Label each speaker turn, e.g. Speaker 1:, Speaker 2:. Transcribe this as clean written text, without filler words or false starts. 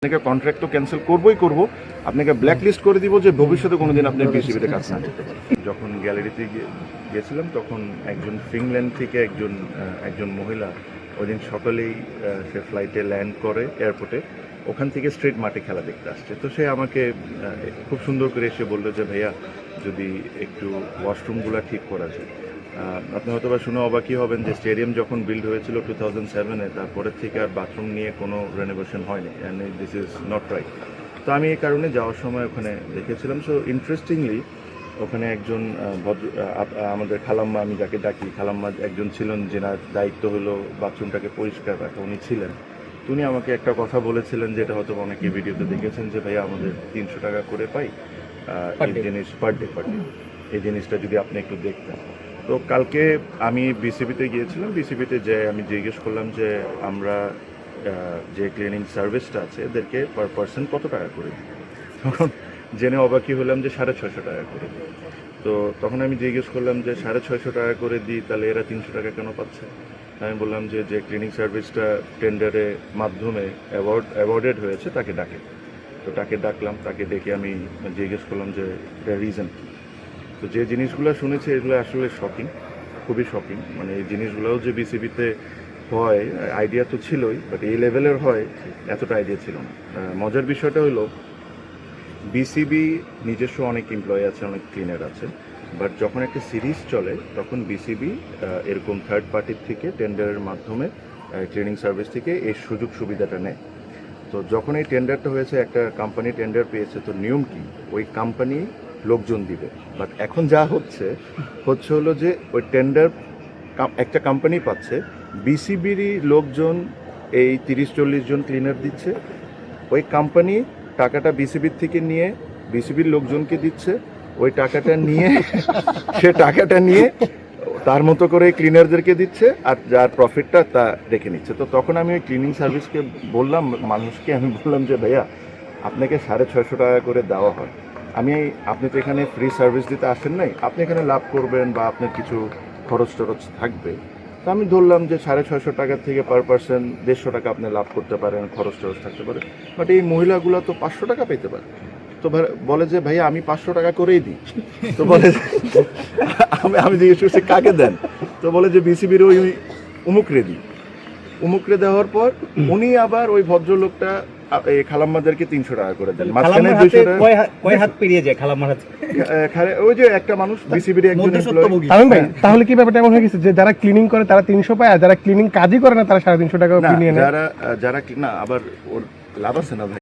Speaker 1: আপনাকে কন্ট্রাক্ট তো ক্যান্সেল করবই করব, আপনাকে ব্ল্যাক লিস্ট করে দিব যে ভবিষ্যতে কোনোদিন আপনি বিসিবিতে কাজ না করতে পারেন। যখন গ্যালারিতে গিয়েছিলাম তখন একজন ফিনল্যান্ড থেকে একজন মহিলা ওই দিন সকালেই সে ফ্লাইটে ল্যান্ড করে এয়ারপোর্টে, ওখান থেকে স্ট্রেট মাঠে খেলা দেখতে আসছে। তো সে আমাকে খুব সুন্দর করে এসে বললো যে ভাইয়া যদি একটু ওয়াশরুমগুলো ঠিক করা যায়। আপনি হয়তো বা শুনে অবাকই হবেন যে স্টেডিয়াম যখন বিল্ড হয়েছিল 2007-এ, তারপরের থেকে আর বাথরুম নিয়ে কোনো রেনোভেশন হয়নি, and this is not right. তো আমি এই কারণে যাওয়ার সময় ওখানে দেখেছিলাম। সো ইন্টারেস্টিংলি ওখানে একজন আমাদের খালাম্মা, আমি যাকে ডাকি খালাম্মা, একজন ছিলেন যেনার দায়িত্ব হলো বাথরুমটাকে পরিষ্কার রাখা, উনি ছিলেন। উনি আমাকে একটা কথা বলেছিলেন যেটা হয়তো অনেকে ভিডিওতে দেখেছেন যে ভাইয়া আমাদের 300 টাকা করে পাই এই জিনিস পার ডে, এই জিনিসটা যদি আপনি একটু দেখতেন। তো কালকে আমি বিসিবিতে গিয়েছিলাম, বিসিবিতে যে আমি জিজ্ঞেস করলাম যে আমরা যে ক্লিনিং সার্ভিসটা আছে এদেরকে পার পার্সন কত টাকা করে দিই। তখন জেনে অবাকই হলাম যে 650 টাকা করে দিই। তো তখন আমি জিজ্ঞেস করলাম যে 650 টাকা করে দিই, তাহলে এরা 300 টাকা কেন পাচ্ছে? আমি বললাম যে ক্লিনিং সার্ভিসটা টেন্ডারের মাধ্যমে অ্যাওয়ার্ডেড হয়েছে তাকে ডাকে। তো তাকে ডাকলাম, তাকে ডেকে আমি জিজ্ঞেস করলাম যে এটা রিজন কী। তো যে জিনিসগুলো শুনেছি এগুলো আসলে শকিং, খুবই শকিং। মানে এই জিনিসগুলোও যে বিসিবিতে হয় আইডিয়া তো ছিলই, বাট এই লেভেলের হয় এতটা আইডিয়া ছিল না। মজার বিষয়টা হলো বিসিবি নিজস্ব অনেক এমপ্লয়ি আছে, অনেক ক্লিনার আছে, বাট যখন একটা সিরিজ চলে তখন বিসিবি এরকম থার্ড পার্টির থেকে টেন্ডারের মাধ্যমে ক্লিনিং সার্ভিস থেকে এই সুযোগ সুবিধাটা নেয়। তো যখন এই টেন্ডারটা হয়েছে, একটা কোম্পানি টেন্ডার পেয়েছে, তো নিয়ম কি ওই কোম্পানি লোকজন দিবে। বাট এখন যা হচ্ছে হলো যে ওই টেন্ডার একটা কোম্পানি পাচ্ছে, বিসিবিরই লোকজন এই 30-40 জন ক্লিনার দিচ্ছে, ওই কোম্পানি টাকাটা বিসিবির থেকে নিয়ে বিসিবির লোকজনকে দিচ্ছে, ওই টাকাটা নিয়ে সে টাকাটা নিয়ে তার মতো করে ক্লিনারদেরকে দিচ্ছে, আর যার প্রফিটটা তা রেখে নিচ্ছে। তো তখন আমি ওই ক্লিনিং সার্ভিসকে বললাম, মানুষকে আমি বললাম যে ভাইয়া আপনাকে 650 টাকা করে দেওয়া হয়, আপনি তো এখানে ফ্রি সার্ভিস দিতে আসেন নাই, আপনি এখানে লাভ করবেন বা আপনার কিছু খরচ টরচ থাকবে। তো আমি ধরলাম যে 650 টাকা থেকে পার পার্সন 150 টাকা আপনি লাভ করতে পারেন, খরচ টরচ থাকতে পারে। বাট এই মহিলাগুলো তো 500 টাকা পেতে পারে। তো বলে যে ভাইয়া আমি 500 টাকা করেই দিই। তো বলে আমি জিজ্ঞেস করছি কাকে দেন? তো বলে যে বিসিবির ওই উমুকরে দিই। উমুকরে দেওয়ার পর উনি আবার ওই ভদ্রলোকটা খালাম্মাদেরকে 300 টাকা করে দেন। মাঝখানে 200 টাকা
Speaker 2: কয় হাত পেরিয়ে যায় খালাম্মার হাতে?
Speaker 1: ওই যে একটা মানুষ বিসিবির একজন এমপ্লয়ি।
Speaker 3: ভাই তাহলে কি ব্যাপারটা এমন হয়ে গেছে যে যারা ক্লিনিং করে তারা 300 পায়, আর যারা ক্লিনিং কাজই করে না তারা 350 টাকা নিয়ে নেয়?
Speaker 1: যারা না, আবার ওর লাভ আছে না ভাই।